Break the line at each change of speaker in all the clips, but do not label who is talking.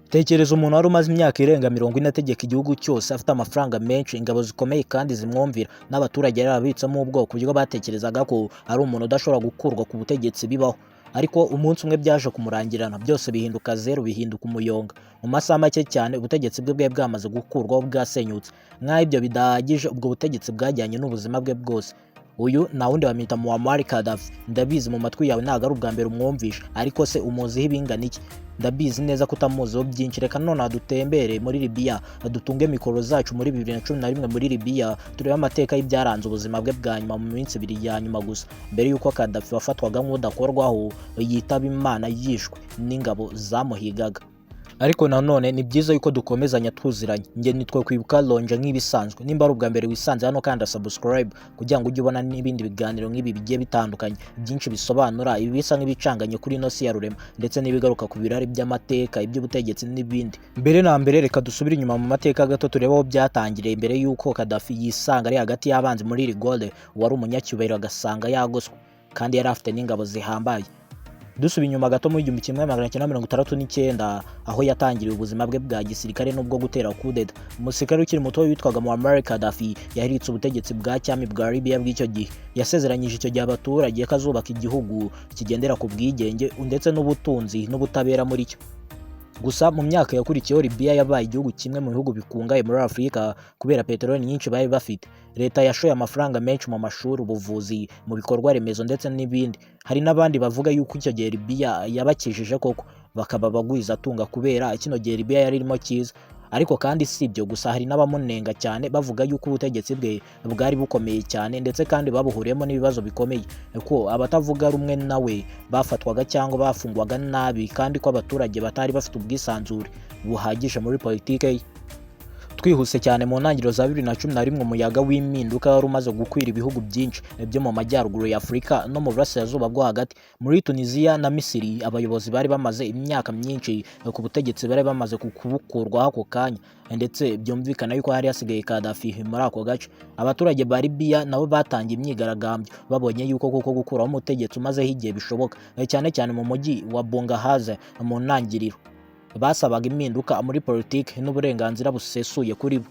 Tekereza umuntu wari umaze imyaka irenga 40 ategeka igihugu cyose, afite amafaranga menshi, ingabo zikomeye kandi zimwumvira, n'abaturage yarabitsemo ubwoko buryo batekerezaga ko ari umuntu udashobora gukurwa ku butegetsi bibaho. Ariko umunsi umwe byaje kumurangirana, byose bihinduka zero, bihinduka umuyonga. Mu masaha make cyane ubutegetsi bwe bwari bwamaze gukurwaho, bwasenyutse. Nk'aho ibyo bidahagije, ubwo butegetsi bwajyanye n'ubuzima bwe bwose. Uyu na wundi bamwita Muammar Gaddafi. Ndabizi mu matwi yawe ntago ari ubwa mbere umwumvisha, ariko se umuziho ibingana iki? Ndabizi neza ko utamuziho byinshi. Reka none dutembere muri Libya, dutunge mikoro zacu muri 2011 muri Libya, turebe amateka y'ibyaranze ubuzima bwe bwa nyuma mu minsi 2 ya nyuma gusa, mbere yuko Gaddafi wafatwaga nk'udakorwaho yitaba Imana yishwe n'ingabo zamuhigaga. Ariko nanone ni byiza yuko dukomezanya tuziranye. Nge nitwe kwibuka lonje nk'ibisanzwe. Nimba ari ubwa mbere wisanze hano kandi subscribe kugira ngo ujye ubona n'ibindi biganiro nk'ibi bigiye bitandukanye, byinshi bisobanura ibi bisa nk'ibicanganye kuri ino si ya rurema, ndetse n'ibigaruka ku birari by'amateka, iby'ubutegetsi n'ibindi. Mbere na mbere reka dusubire inyuma mu mateka gato, turebe aho byatangiriye mbere yuko Gaddafi yisanga ari hagati y'abanzi muri Rigole, wari umunyacyubahiro agasanga yagoswe kandi yari afite n'ingabo zihambaye. Dusubiye inyuma gato mu 1969 aho yatangiriye ubuzima bwe bwa gisirikare n'ubwo gutera kudeta. Umusirikare ukiri muto witwaga Muammar Gaddafi yahiritse ubutegetsi bwa cyami bwa Libya bw'icyo gihe. Yasezeranyije icyo gihe abaturage ko azubaka igihugu kigendera ku bwigenge ndetse n'ubutunzi n'ubutabera muri cyo. Gusa mu myaka yakurikiyeho Libya yabaye igihugu kimwe mu bihugu bikungaye muri Afurika kubera peteroli nyinshi bari bafite. Leta yashoye amafaranga menshi mu mashuri, ubuvuzi, mu bikorwa remezo ndetse n'ibindi. Hari n'abandi bavuga yuko icyo gihe Libya yabakijije koko, bakaba bagwiza atunga kubera kino gihe Libya yari irimo cyiza. Ariko kandi si ibyo gusa, hari n'abamunenga cyane bavuga yuko ubutegetsi bwe bwari bukomeye cyane, ndetse kandi babuhuriyemo n'ibibazo bikomeye, ko abatavuga rumwe nawe bafatwaga cyangwa bafungwaga nabi, kandi ko abaturage batari bafite ubwisanzure buhagije muri politike ye. Twihuse cyane mu ntangiriro za 2011 umuyaga w'impinduka wari umaze gukwira ibihugu byinshi byo mu majyaruguru ya Afurika no mu burasirazuba bwo hagati. Muri Tunisia na Misiri abayobozi bari bamaze imyaka myinshi ku butegetsi, bari bamaze kubukurwaho ako kanya, ndetse byumvikana yuko hari hasigaye Gaddafi muri ako gace. Abaturage ba Libya nabo batangiye imyigaragambyo, babonye yuko koko gukuraho umutegetsi umazeho igihe bishoboka, cyane cyane mu mujyi wa Benghazi mu ntangiriro. Basabaga impinduka muri politiki n'uburenganzira busesuye kuri bo.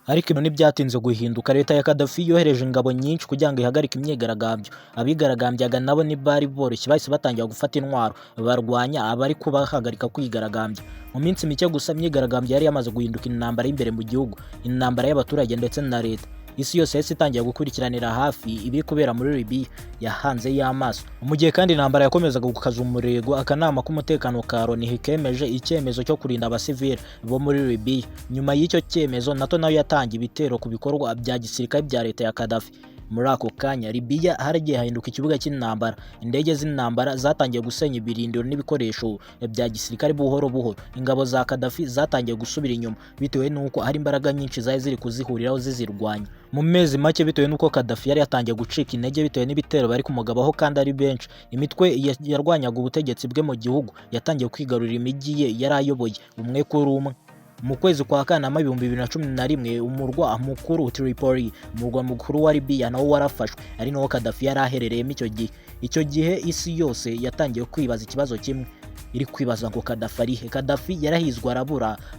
Ariko ibintu ntibyatinze guhinduka. Leta ya Gaddafi yohereje ingabo nyinshi kugira ngo ihagarike imyigaragambyo. Abigaragambyaga nabo ntibari boroshye, bahise batangira gufata intwaro barwanya abari kubahagarika kwigaragambya. Mu minsi mike gusa imyigaragambyo yari yamaze guhinduka intambara y'imbere mu gihugu, intambara y'abaturage ndetse na leta. Isi yose yahise itangiye gukurikiranira hafi ibiri kubera muri Libya yahanze y'amaso. Mu gihe kandi intambara yakomezaga gukaza umurego, akanama k'umutekano ka Loni kemeje icyemezo cyo kurinda abasivili bo muri Libya. Nyuma y'icyo cyemezo NATO nayo yatangiye ibitero ku bikorwa bya gisirikare bya leta ya Gaddafi. Muri ako kanya Libya haragiye hahinduka ikibuga cy'intambara. Indege z'intambara zatangiye gusenya ibirindiro n'ibikoresho bya gisirikare buhoro buhoro. Ingabo za Gaddafi zatangiye gusubira inyuma bitewe n'uko hari imbaraga nyinshi zari ziri kuzihuriraho zizirwanya. Mu mezi make bitewe n'uko Gaddafi yari yatangiye gucika intege bitewe n'ibitero bari kumugabaho kandi ari benshi, imitwe yarwanyaga ubutegetsi bwe mu gihugu yatangiye kwigarurira imijyi ye yari ayoboye umwe kuri umwe. Mu kwezi kwa Kanama 2011 umurwa mukuru Tripoli, umurwa mukuru wa Libya, nawo warafashwe, ari naho Gaddafi yari aherereyemo icyo gihe. Icyo gihe isi yose yatangiye kwibaza ikibazo kimwe, iri kwibaza ngo Gaddafi ari he? Gaddafi yarahizwe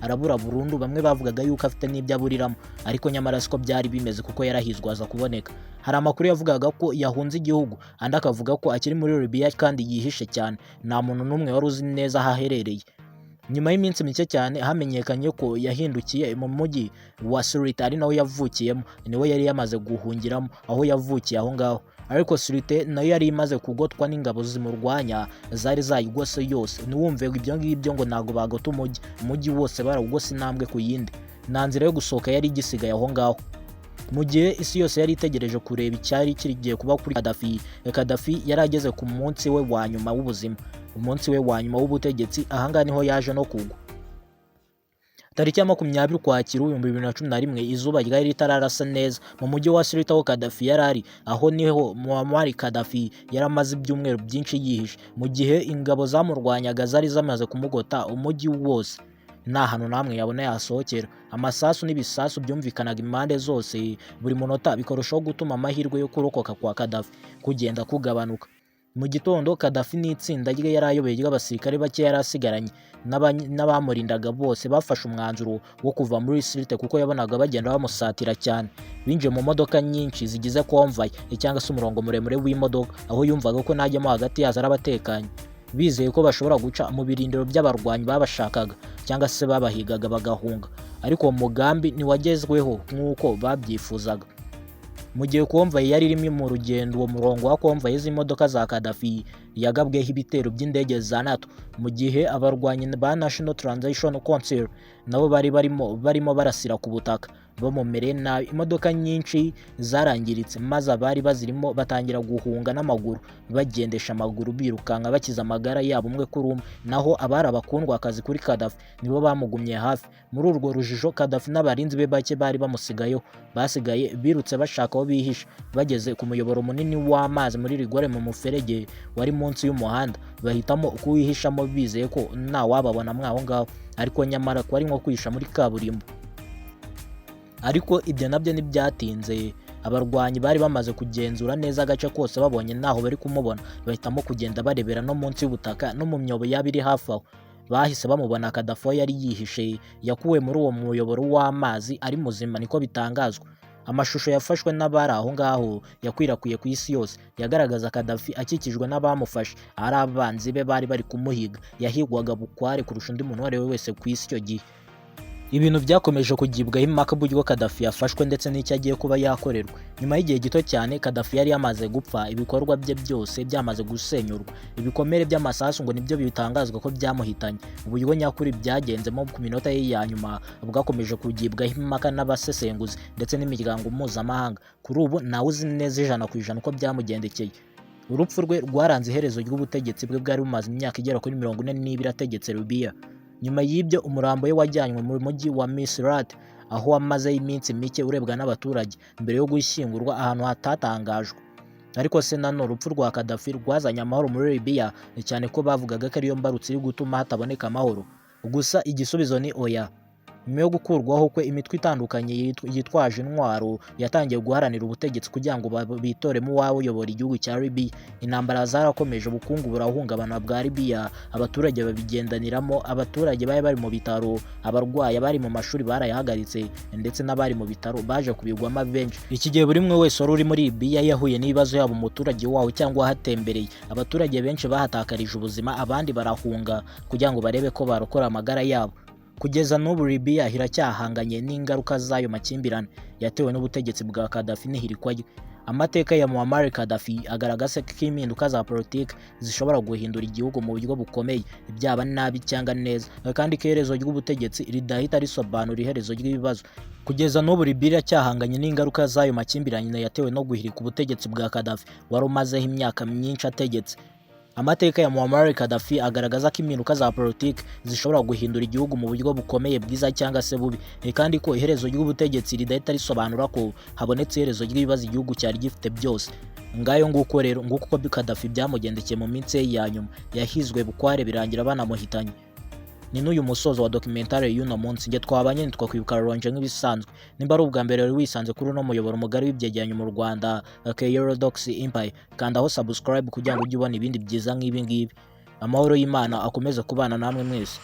arabura burundu. Bamwe bavugaga yuko afite n'ibyo aburiramo, ariko nyamara siko byari bimeze kuko yarahizwe aza kuboneka. Hari amakuru yavugaga ko yahunze igihugu, andi akavuga ko akiri muri Libya kandi yihishe cyane, nta muntu n'umwe wari uzi neza aho aherereye. Nyuma y'iminsi mike cyane hamenyekanye ko yahindukiye mu mujyi wa Sirte, ari nawe yavukiyemo, niwe yari yamaze guhungiramo aho yavukiye aho ngaho. Ariko Sirte nayo yari imaze kugotwa n'ingabo zimurwanya, zari zayigose yose. Ntiwumve ibyo ngibyo ngo ntago bagota umujyi wose barawugose intambwe ku yindi. Nta nzira yo gusohoka yari igisigaye aho ngaho. Mu gihe isi yose yari itegereje kureba icyari kirigiye kuba kuri Gaddafi, Gaddafi yari ageze ku munsi we wa nyuma w'ubuzima, umunsi we wa nyuma w'ubutegetsi. Ahangaha niho yaje no kugwa. Tariki ya 20 Ukwakira 2011 izuba ryari ritararasa neza mu mujyi wa Sirte aho Gaddafi yari ari. Aho niho Muammar Gaddafi yaramaze ibyumweru byinshi yihishe, mu gihe ingabo zamurwanyaga zari zamaze kumugota umujyi wose. nta hantu namwe yabona yasohokera. Amasasu n'ibisasu byumvikanaga impande zose buri munota, bikoroshaho gutuma amahirwe yo kurokoka kwa Gaddafi kugenda kugabanuka. Mu gitondo Gaddafi n'itsinda rye yari ayoboye ry'abasirikare bake yari asigaranye n'abamurindaga bose bafashe umwanzuro wo kuva muri Sirte kuko yabonaga bagenda bamusatira cyane. Binjiye mu modoka nyinshi zigize convoy cyangwa se umurongo muremure w'imodoka, aho yumvaga ko najyamo hagati yazo arabatekanye, bizeye ko bashobora guca mu birindiro by'abarwanyi babashakaga cyangwa se babahigaga bagahunga. Ariko uwo mugambi ntiwagezweho nk'uko babyifuzaga. Mu gihe convoy yari irimo mu rugendo, uwo murongo wa convoy z'imodoka za Gaddafi yagabweho ibitero by'indege za NATO, mu gihe abarwanyi ba National Transition Council nabo barimo barasira ku butaka bamumereye nabi. Imodoka nyinshi zarangiritse maze abari bazirimo batangira guhunga n'amaguru, bagendesha amaguru birukanka bakiza amagara yabo umwe kuri umwe, naho abari abakundwakazi kuri Gaddafi nibo bamugumye hafi. Muri urwo rujijo Gaddafi n'abarinzi be bake bari bamusigayeho basigaye birutse bashaka aho bihisha. Bageze ku muyoboro munini w'amazi muri rigore mu muferege wari munsi y'umuhanda, bahitamo kuwihishamo bizeye ko nta wababona mwaho ngaho, ariko nyamara ko ari nko kwihisha muri kaburimbo. Ariko ibyo nabyo ntibyatinze, abarwanyi bari bamaze kugenzura neza agace kose, babonye ntaho bari kumubona bahitamo kugenda barebera no munsi y'ubutaka no mu myobo yabiri hafi aho. Bahise bamubona Gaddafi yari yihishe, yakuwe muri uwo muyoboro w'amazi ari muzima niko bitangazwa. Amashusho yafashwe n'abari aho ngaho yakwirakwiye ku isi yose yagaragaza Gaddafi akikijwe n'abamufashe ari abanzi be bari kumuhiga. Yahigwaga bukware kurusha undi muntu uwo ari we wese ku isi icyo gihe. Ibintu byakomeje kugibwaho impaka uburyo Gaddafi yafashwe ndetse n'icyo agiye kuba yakorerwa. Nyuma y'igihe gito cyane Gaddafi yari yamaze gupfa, ibikorwa bye byose byamaze gusenyurwa. Ibikomere by'amasasu ngo nibyo bitangazwa ko byamuhitanye. Uburyo nyakuri byagenzemo ku minota ye ya nyuma bwakomeje kugibwaho impaka n'abasesenguzi ndetse n'imiryango mpuzamahanga. Kuri ubu ntawe uzi neza 100% uko byamugendekeye. Urupfu rwe rwaranze iherezo ry'ubutegetsi bwe bwari bumaze imyaka igera kuri 42 ategetse Libya. Nyuma y'ibyo umurambo we wajyanywe mu mujyi wa Sirte, aho wamaze iminsi mike urebwa n'abaturage mbere yo gushyingurwa ahantu hatatangajwe. Ariko se nanone urupfu rwa Gaddafi rwazanye amahoro muri Libya, cyane ko bavugaga ko ariyo mbarutso iri gutuma hataboneka amahoro. Gusa igisubizo ni oya. Nyuma yo gukurwaho kwe, imitwe itandukanye yitwaje intwaro yatangiye guharanira ubutegetsi kugira ngo bitoremo uyobora igihugu cya Libya. Intambara zarakomeje, ubukungu burahungabana bwa Libya, abaturage babigendaniramo. Abaturage bari mu bitaro, abarwayi bari mu mashuri barayahagaritse, ndetse n'abari mu bitaro baje kubigwamo benshi. Iki gihe buri umwe wese wari uri muri Libya yahuye n'ibibazo, yaba umuturage waho cyangwa ahatembereye. Abaturage benshi bahatakarije ubuzima, abandi barahunga kugira ngo barebe ko barokora amagara yabo. Kugeza n'ubu Libya iracyahanganye n'ingaruka z'ayo makimbirane yatewe n'ubutegetsi bwa Gaddafi n'ihirikwa rye. Amateka ya Muammar Gaddafi agaragaza ko impinduka za politiki zishobora guhindura igihugu mu buryo bukomeye, byaba nabi cyangwa neza, kandi ko iherezo ry'ubutegetsi ridahita risobanura iherezo ry'ibibazo. Kugeza n'ubu Libya iracyahanganye n'ingaruka z'ayo makimbirane yatewe no guhirika ubutegetsi bwa Gaddafi wari umazeho imyaka myinshi ategetse. Amateka ya Muammar Gaddafi agaragaza ko impinduka za politiki zishobora guhindura igihugu mu buryo bukomeye, bwiza cyangwa se bubi, kandi ko iherezo ry'ubutegetsi ridahita risobanura ko habonetse iherezo ry'ibibazo igihugu cyari gifite byose. Ngayo nguko rero, nguko uko Gaddafi byamugendekeye mu minsi ye ya nyuma, yahizwe bukware birangira banamuhitanye. Ni n'uyu musozo wa documentary y'uno munsi. Nge twabanye twakwibuka ronje nk'ibisanzwe. Nimba ari ubwa mbere wisanze kuri uno muyoboro mugari w'ibyegeranyo mu Rwanda, IHEREZO Empire, kanda aho subscribe kugira ngo ujye ubona ibindi byiza nk'ibi ngibi. Amahoro y'Imana akomeze kubana namwe mwese.